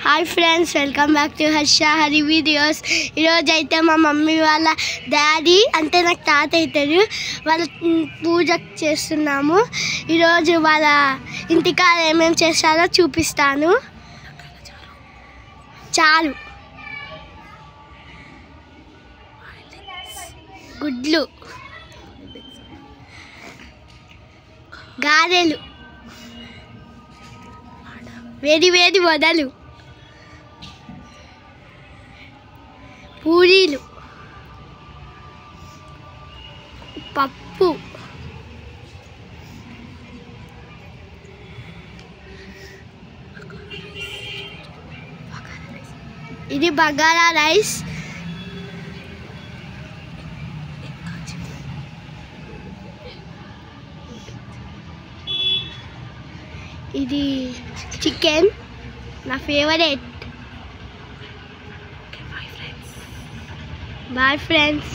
Hi friends, welcome back to Harsha Hari videos. ఈరోజు అయితే మా మమ్మీ వాళ్ళ డాడీ అంటే నాకు తాత అవుతారు వాళ్ళ పూజ చేస్తున్నాము. ఈరోజు వాళ్ళ ఇంటికాడ ఏమేమి చేస్తారో చూపిస్తాను. చాలు గుడ్లు, గారెలు, వేడి వేడి వడలు, పూరీలు, పప్పు, ఇది బగారా రైస్, ఇది చికెన్ నా ఫేవరెట్. Boy friends.